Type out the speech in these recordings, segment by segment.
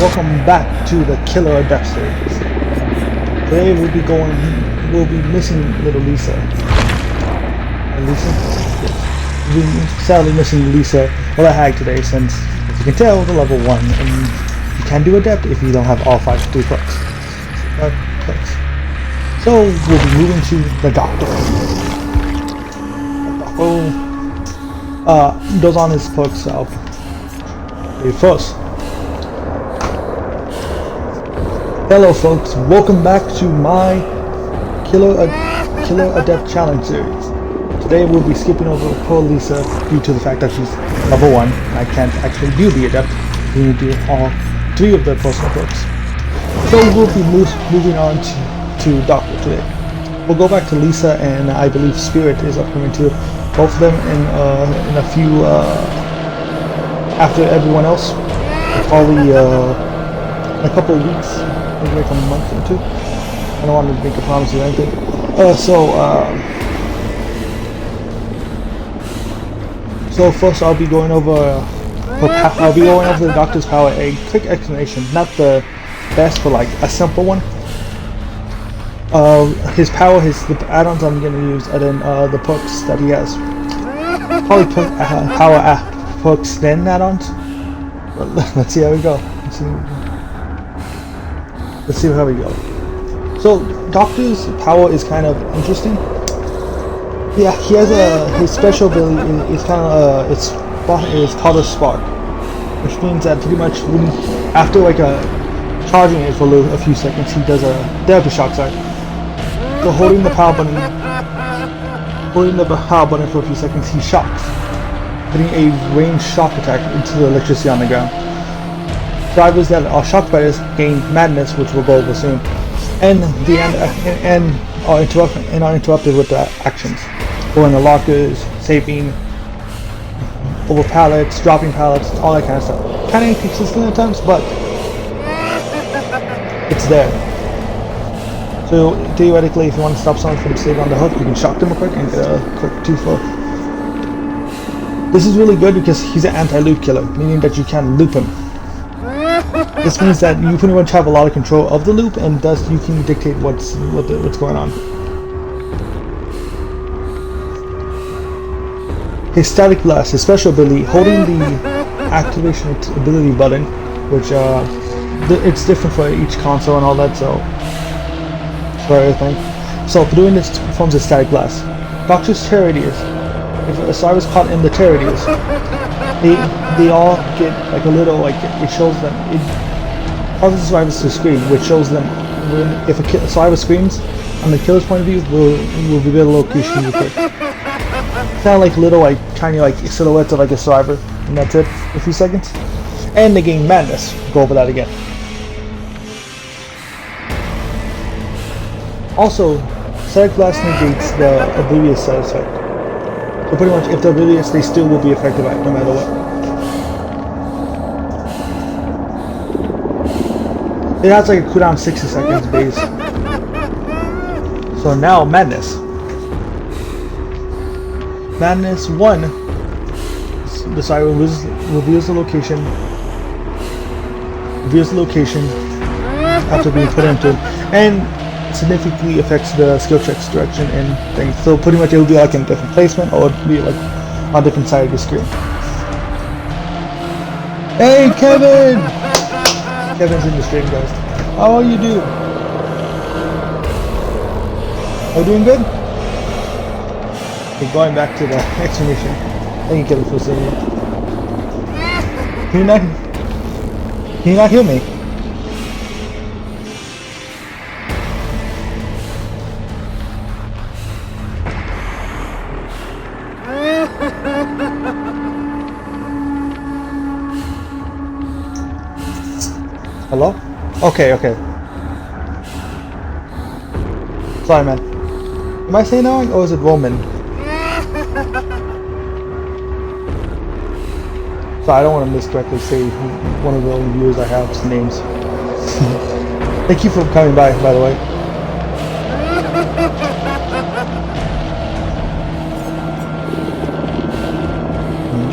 welcome back to the Killer Adept series. Today we'll be missing little Lisa. Lisa? Yes. We'll be sadly missing Lisa or the hag today since, as you can tell, the level 1, and you can't do Adept if you don't have all 5 3 perks. So we'll be moving to the Doctor. Those on his perks I'll play first. Hello folks, welcome back to my Killer Adept Challenge series. Today we'll be skipping over poor Lisa due to the fact that she's level 1 and I can't actually do the Adept. We need to do all 3 of the personal perks. So we'll be moving on to Doctor today. We'll go back to Lisa, and I believe Spirit is upcoming too. Both of them in a few after everyone else. Probably in a couple of weeks. Maybe like a month or 2. I don't want to make a promise or anything. So first I'll be going over the Doctor's power. A quick explanation, not the best, but like a simple one. His power, the add-ons I'm going to use, and then the perks that he has. Probably power perks then add-ons. Let's see how we go. Let's see how we go. So Doctor's power is kind of interesting. Yeah, he has his special ability is kind of it's called a spark, which means that pretty much after like charging it for a few seconds, he does a therapy shock. So holding the power button for a few seconds, he shocks, hitting a ranged shock attack into the electricity on the ground. Drivers that are shocked by this gain madness, which we'll go over soon, and are interrupted with the actions, going to lockers, saving, over pallets, dropping pallets, all that kind of stuff. Kind of inconsistent at times, but it's there. So theoretically, if you want to stop someone from staying on the hook, you can shock them real quick and get a quick 2-4. This is really good because he's an anti-loop killer, meaning that you can loop him. This means that you pretty much have a lot of control of the loop, and thus you can dictate what's going on. His static blast, his special ability, holding the activation ability button, which it's different for each console and all that, so for everything. So for doing this, performs a static blast. Doctor's terror radius. If a star is caught in the terror radius, they all get like a little, like it shows them, it causes the survivors to scream, which shows them if a survivor screams, on the killer's point of view, will reveal a location real quick. Kind of like little, like tiny, like silhouettes of like a survivor, and that's it. A few seconds, and they gain madness. Go over that again. Also, static blast negates the oblivious side effect. So pretty much, if they're oblivious, they still will be affected by it, no matter what. It has like a cooldown 60 seconds base. So now Madness. Madness 1. The side reveals the location. After being put into, and significantly affects the skill checks direction and things. So pretty much it'll be like in a different placement, or it'll be like on a different side of the screen. Hey Kevin! Kevin's in the stream, guys. How are you doing? Are you doing good? Okay, going back to the explanation. Thank you, Kevin, for saying that. Can you not hear me? Hello? Okay. Sorry, man. Am I saying that, or is it Roman? So I don't want to miscorrectly say one of the only viewers I have's names. Thank you for coming by the way.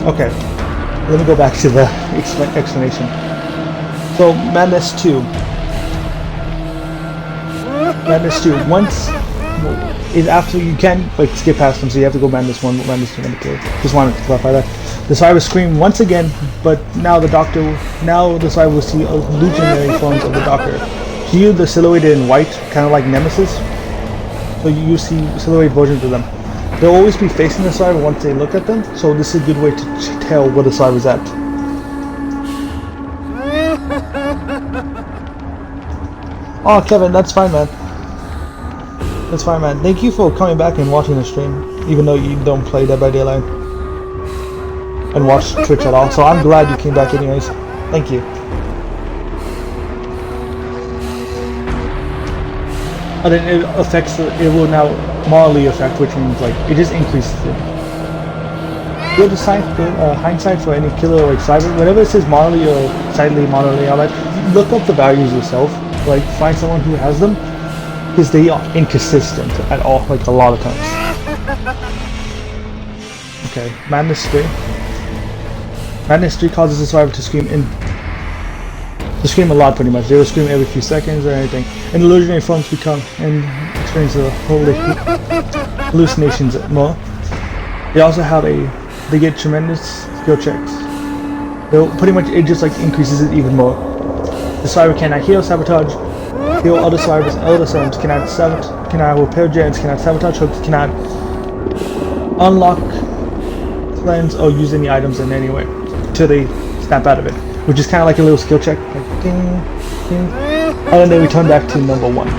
Okay, let me go back to the explanation. So Madness 2. Madness 2. Once is after you can like skip past them, so you have to go Madness 1, Madness 2, Madness 2. Just wanted to clarify that. The survivor scream once again, but now the survivor will see illusionary forms of the Doctor. Here they're silhouetted in white, kind of like Nemesis. So you see silhouetted versions of them. They'll always be facing the survivor once they look at them, so this is a good way to tell where the survivor's at. Oh, Kevin, that's fine, man. That's fine, man. Thank you for coming back and watching the stream, even though you don't play Dead by Daylight and watch Twitch at all. So I'm glad you came back anyways. Thank you. And then it affects, it will now morally affect, which means like, it just increases it. Good hindsight for any killer like cyber, whenever it says morally or slightly morally, all that, look up the values yourself. Like, find someone who has them, because they are inconsistent at all, like a lot of times. Okay, Madness 3. Madness 3 causes the survivor to scream a lot, pretty much. They will scream every few seconds or anything. And illusionary forms become and experience the holy hallucinations more. They also have they get tremendous skill checks. They'll pretty much, it just like increases it even more. The survivor cannot heal, sabotage, heal other survivors and other servants, cannot repair gens, cannot sabotage hooks, cannot unlock, cleanse, or use any items in any way until they snap out of it. Which is kind of like a little skill check, like ding, ding, and then they return back to number 1.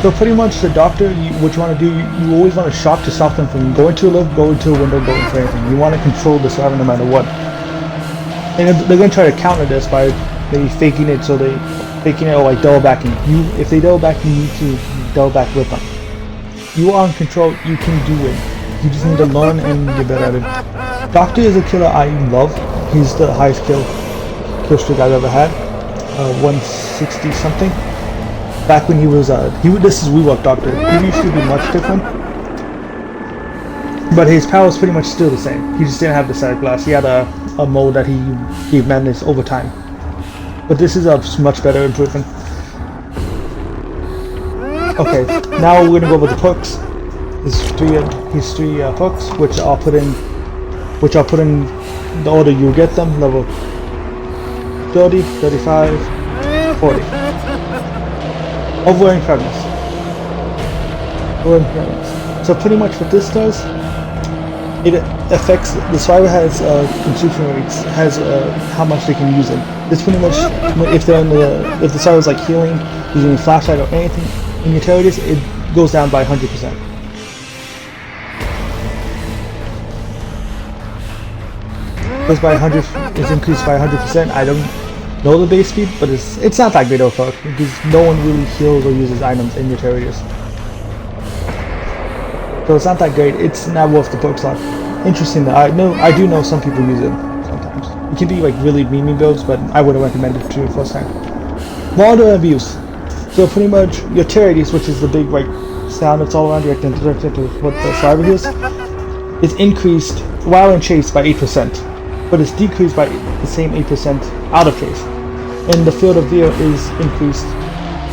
So pretty much the Doctor, what you want to do, you always want to shock to stop them from going to a lift, going to a window, going for anything. You want to control the survivor no matter what. And they're going to try to counter this by maybe faking it, or like double backing. If they double back, you need to double back with them. You are in control, you can do it. You just need to learn and get better at it. Doctor is a killer I love. He's the highest kill streak I've ever had. 160 something. Back when he was this is Rework Doctor. He used to be much different, but his power was pretty much still the same. He just didn't have the static blast. He had a mode that he gave madness over time. But this is a much better improvement. Okay, now we're gonna go over the perks. His three perks, which I'll put in the order you get them. Level 30, 35, 40. Overwhelming Fragments. So pretty much what this does, it affects the survivor has consumption rates, has how much they can use it. This pretty much, if the survivor is like healing, using a flashlight or anything in your territories, it goes down by 100%. Goes by 100. It's increased by 100%. I don't know the base speed, but it's not that great of a perk because no one really heals or uses items in your territories. So it's not that great. It's not worth the perk slot. Interesting that I do know some people use it sometimes. It can be like really meme builds, but I wouldn't recommend it to you first time. Modern abuse. So pretty much your territories, which is the big like sound that's all around you, to what the survivor hears, is increased while in chase by 8%, but it's decreased by the same 8% out of chase. And the field of view is increased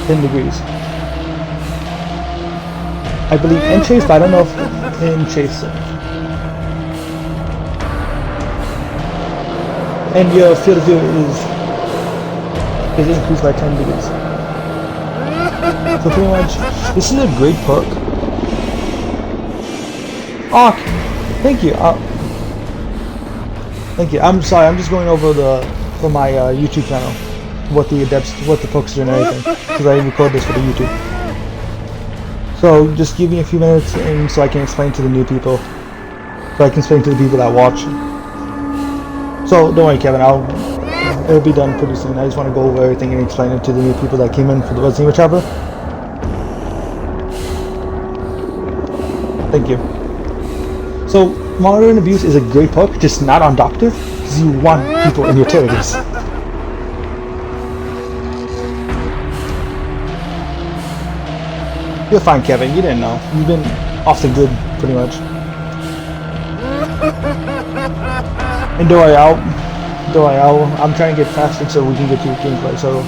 10 degrees. I believe in chase, but I don't know if in chase. And your field of view is increased by 10 degrees. So pretty much, this is a great perk. Oh, thank you. Thank you. I'm sorry. I'm just going over for my YouTube channel, what the perks are and everything, because I record this for the YouTube. So just give me a few minutes, and so I can explain to the new people, so I can explain to the people that watch. So don't worry, Kevin. It'll be done pretty soon. I just want to go over everything and explain it to the new people that came in for the Resident Evil chapter. Thank you. So monitoring abuse is a great perk, just not on Doctor, because you want people in your territories. You're fine, Kevin. You didn't know. You've been off the grid, pretty much. And I'm trying to get faster so we can get to gameplay, so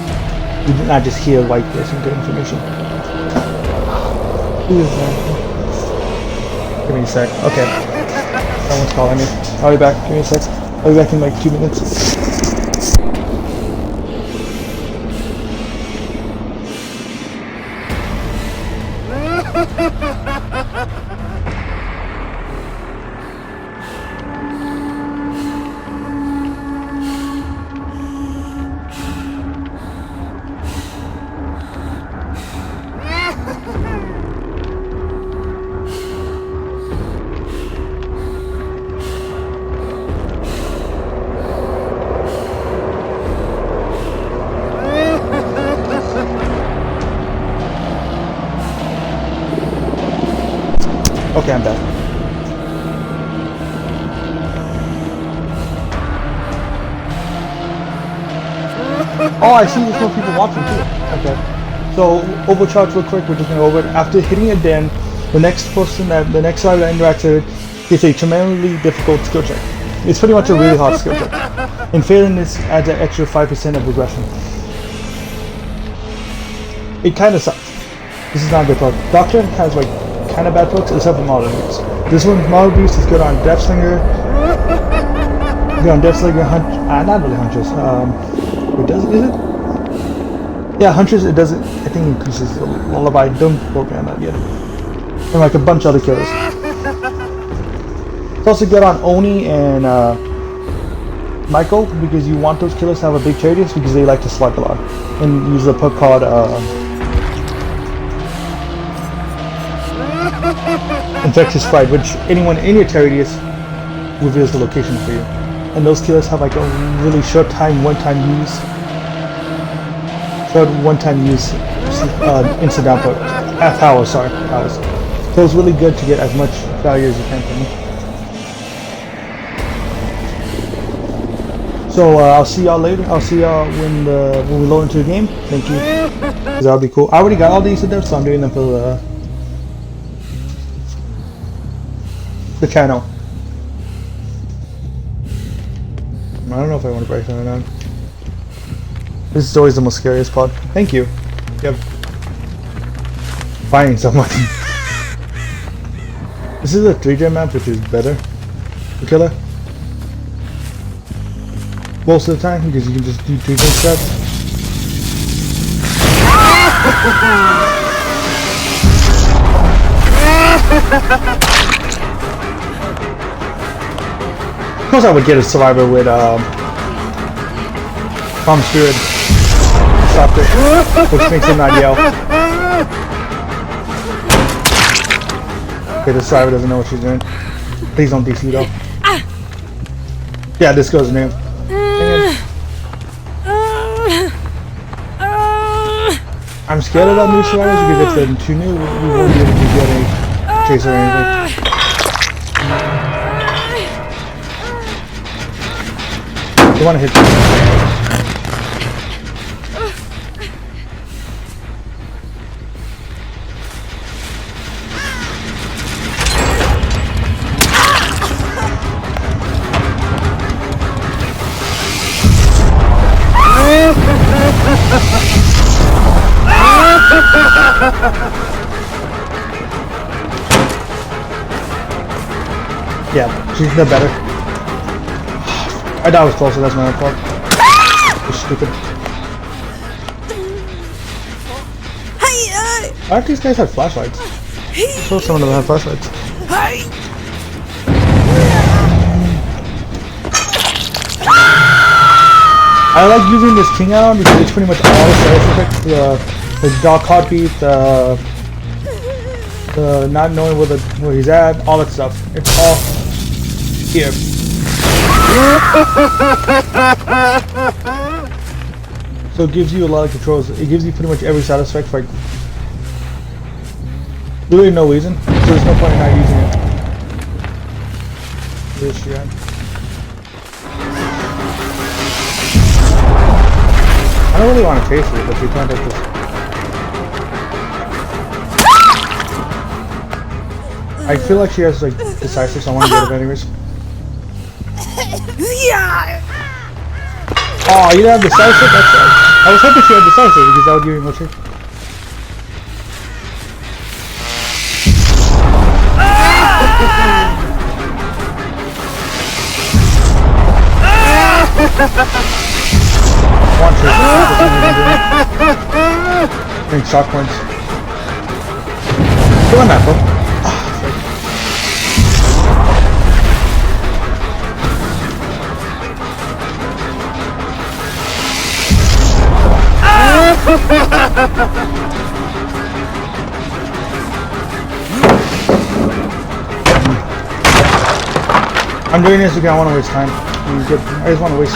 we did not just hear like this and get information. Who is that? Give me a sec. Okay. Someone's calling me. I'll be back. Give me a sec. I'll be back in like 2 minutes. Okay, I'm back. Oh, I see there's more people watching too. Okay. So, overcharge real quick, we're just gonna go over it. After hitting it then, the next survivor that interacts with it gets a tremendously difficult skill check. It's pretty much a really hard skill check. And failing this adds an extra 5% of regression. It kinda sucks. This is not a good part. Doctor has like kinda bad perks except for model boost. This one's model boost is good on Death Slinger. Good on Death Slinger, not really Huntress. Is it? Yeah, Huntress, it doesn't, I think increases the lullaby. Don't program that yet. And like a bunch of other killers. It's also good on Oni and Michael, because you want those killers to have a big radius because they like to slug a lot. And use a perk called Infectious Fright, which anyone in your radius reveals the location for you. And those killers have like a really short time, one-time use instant down perk. Powers. So it's really good to get as much value as you can from them. So I'll see y'all later. I'll see y'all when we load into the game. Thank you. Cause that'll be cool. I already got all these adepts, so I'm doing them for the channel. I don't know if I want to break that or not. This is always the most scariest part. Thank you. Yep. Finding someone. This is a 3-gem map, which is better for killer. Most of the time, because you can just do 3-gem shots. Of course I would get a survivor with Palm Spirit. Stop it. Which makes him not yell. Okay, the survivor doesn't know what she's doing. Please don't DC though. Yeah, this goes in him. I'm scared about new survivors because if they're too new, we won't be able to get a chaser or anything. You want to hit me? Yeah, she's the better. I thought I was closer, that's my own fault. You're stupid. Why don't these guys have flashlights? I thought some of them have flashlights. I like using this king add-on because it's pretty much all the status effects. The dog heartbeat, the not knowing where he's at, all that stuff. It's all here. So it gives you a lot of controls. It gives you pretty much every side effect for like really no reason. So there's no point in not using it. Where's she at? I don't really want to chase her, but we can't take this. I feel like she has like decisive, so I want to get it anyways. Oh, you didn't have decisive? That's right. I was hoping she had decisive because that would give me more chance. One trick. I think shock points. Kill him, Apple. I'm doing this because I want to waste time. I just want to waste.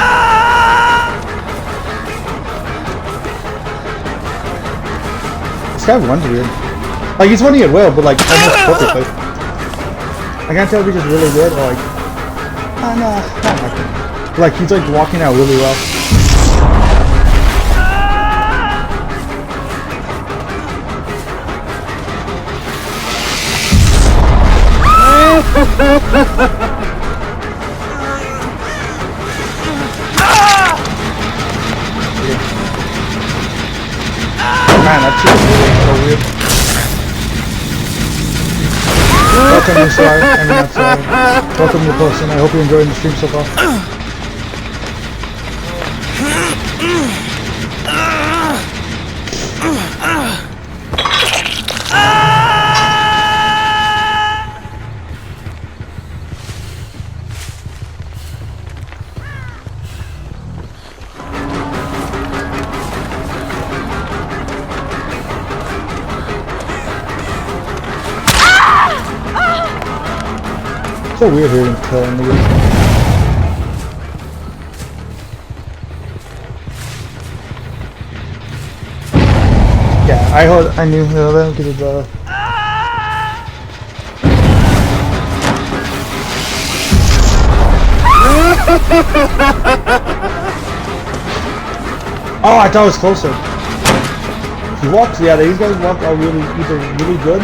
This guy runs weird. Like he's running at will, but like almost perfectly. I can't tell if he's just really good or like. No, not like that. Like he's like walking out really well. Man, that shit is really so weird. Welcome to Sly. I mean, not Sly. Welcome to person. I hope you're enjoying the stream so far. So weird hearing killing the Yeah, I knew that because of the Oh, I thought it was closer. He walks, yeah, these guys walk are either really good.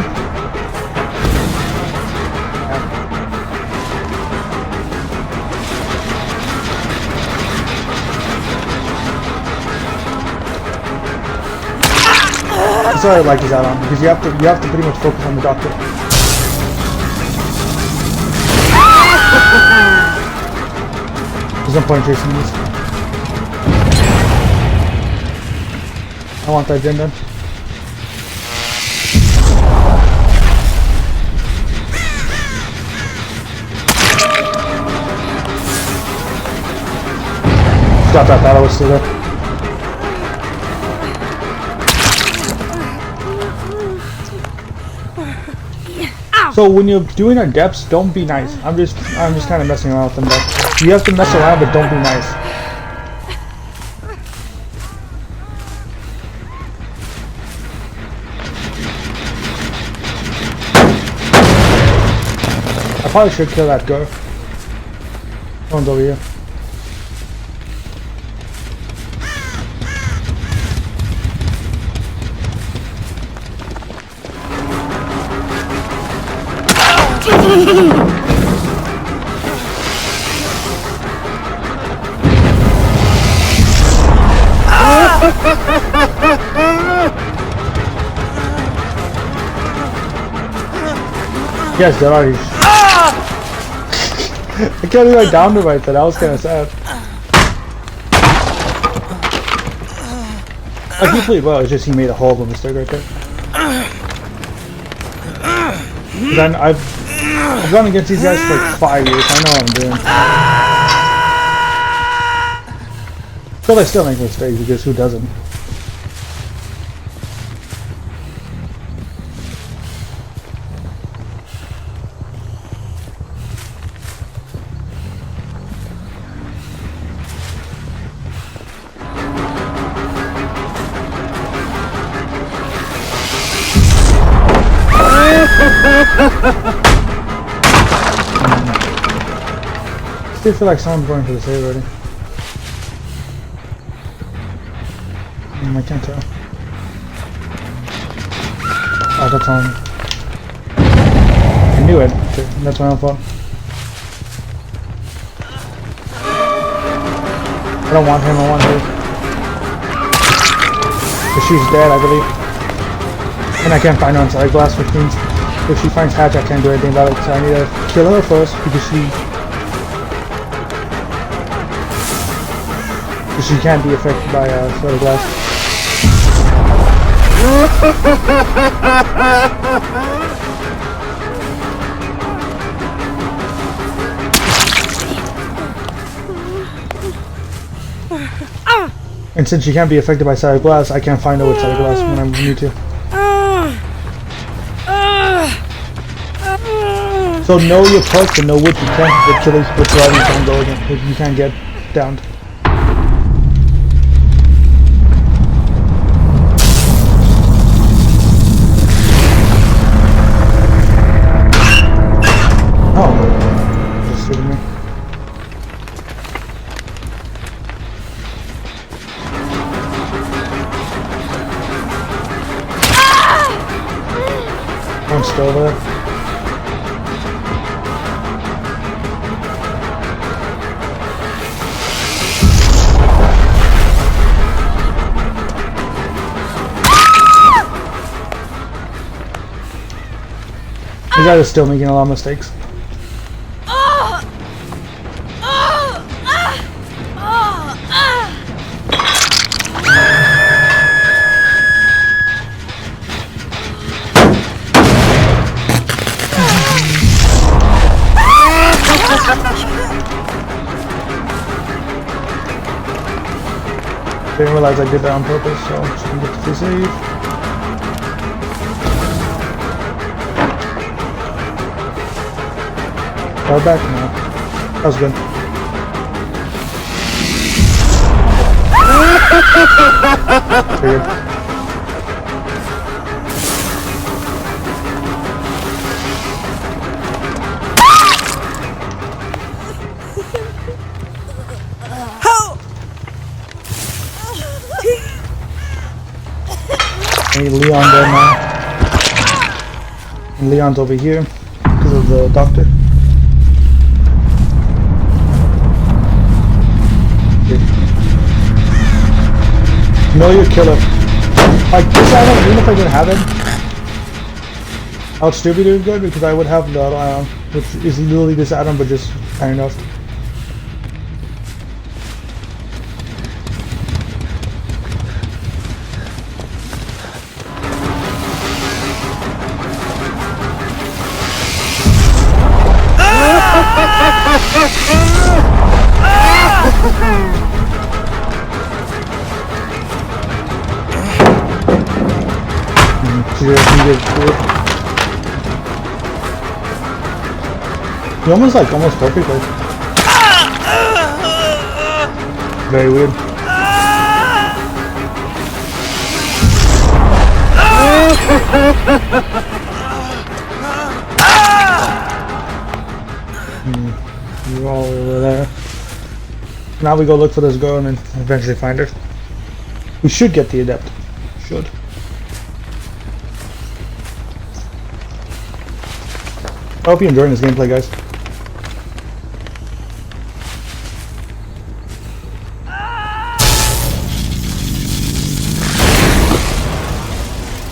That's what I like his add-on, because you have to pretty much focus on the doctor. There's no point chasing these. I want that gen then. Stop that battle was still there. So when you're doing adepts, don't be nice. I'm just kind of messing around with them. But you have to mess around, but don't be nice. I probably should kill that girl. One's over here. Yes, there are. I can't even like down to right there. That was kind of sad. Like he played well. It's just he made a horrible mistake right there. Then I've gone against these guys for like 5 years. I know what I'm doing. But I still make mistakes because who doesn't? I still feel like someone's going for the save already. I can't tell. Oh, that's on. I knew it. That's my own fault. I don't want him, I want her. But she's dead, I believe. And I can't find her inside glass, which means if she finds Hatch, I can't do anything about it. So I need to kill her first because she can't be affected by soda glass. And since she can't be affected by solid glass, I can't find her with solid glass when I need to. So know your perks and know what you can't get killers, which you can't go again. You can't get downed. Oh, just sitting here. I'm still over there. You guys are still making a lot of mistakes. Didn't realize I did that on purpose, so just gonna get to save. Far back now. That was good. Figured. I need Leon there now. And Leon's over here because of the doctor. Know your killer. Like this item, even if I didn't have it, I would still be doing good because I would have the other item, which is literally this item, but just kind of. You almost perfectly. Very weird. You're all over there. Now we go look for this girl and then eventually find her. We should get the Adept. Should. I hope you're enjoying this gameplay, guys.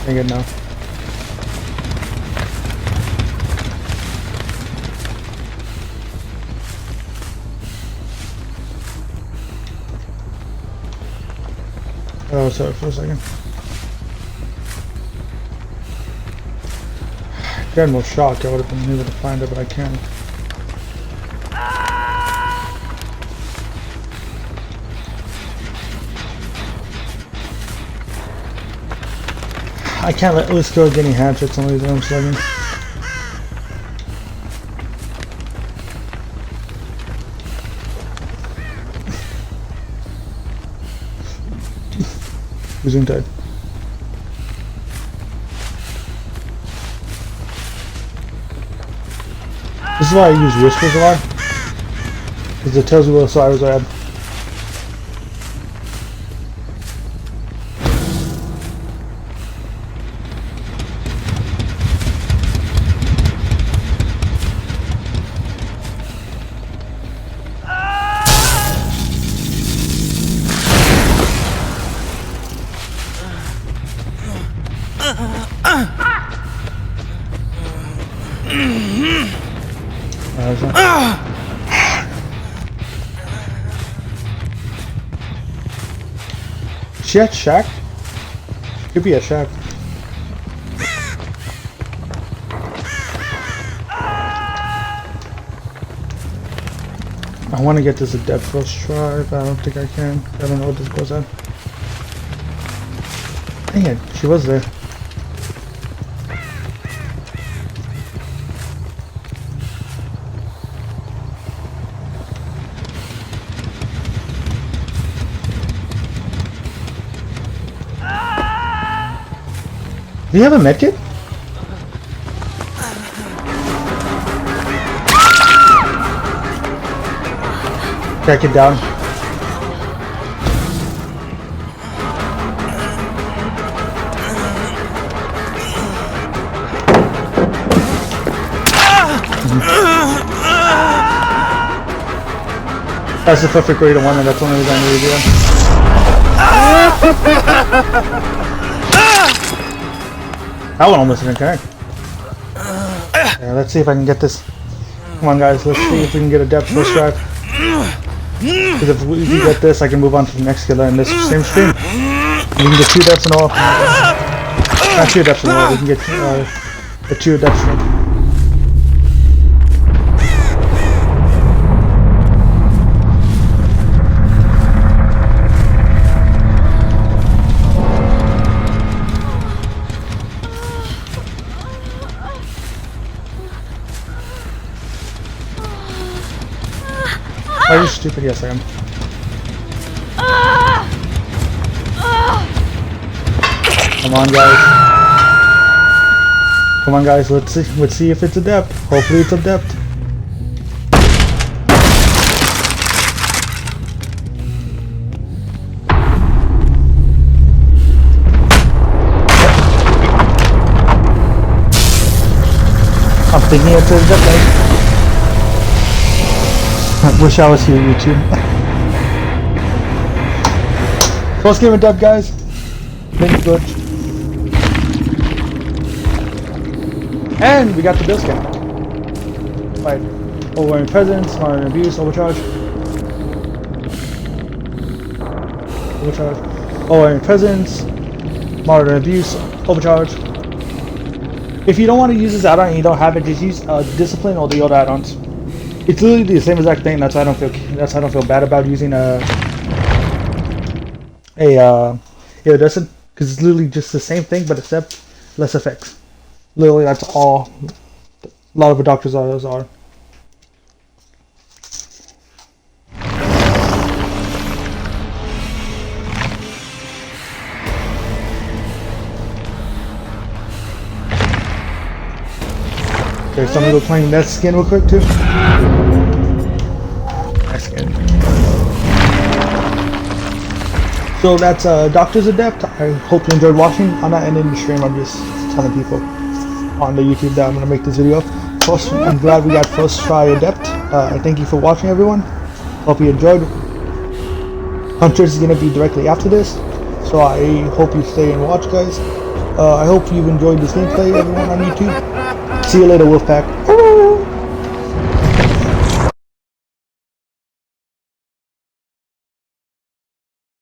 Dang it now. Oh, sorry for a second. Got more shock, I would have been able to find it, but I can't. I can't let this girl get any hatchets on these I'm slugging. Losing tide. This is why I use whispers a lot, because it tells you what survivors are at. She at Shack? Could be at Shack. I want to get this Adept first try, but I don't think I can. I don't know what this goes on. Dang it, she was there. Do you have a medkit? Track it down. That's the perfect way to win, and that's the only reason I need to do that one almost didn't connect. Yeah, let's see if I can get this. Come on, guys. Let's see if we can get a depth first drive. Because if we get this, I can move on to the next killer in this same stream. We can get 2 depths in all. Not 2 depths in all. We can get the 2 depths in all. Are you stupid? Yes, I am. Come on, guys. Come on, guys. Let's see if it's Adept. Hopefully, it's Adept. I'm thinking it's Adept. I wish I was here, YouTube. First game Adept, guys. Been good. And we got the bill scan. Right. Overwhelming presence, modern abuse, overcharge. Overcharge. Overwhelming presence, modern abuse, overcharge. If you don't want to use this add-on and you don't have it, just use discipline or the other add-ons. It's literally the same exact thing. That's why I don't feel bad about using iridescent, because it's literally just the same thing, but except less effects. Literally, that's all a lot of doctors are. Okay, so I'm gonna go playing that skin real quick too. That skin. So that's Doctor's Adept. I hope you enjoyed watching. I'm not ending the stream. I'm just telling people on the YouTube that I'm gonna make this video. First, I'm glad we got first try Adept. I thank you for watching, everyone. Hope you enjoyed. Hunters is gonna be directly after this, so I hope you stay and watch, guys. I hope you've enjoyed this gameplay, everyone on YouTube. See you later, Wolfpack.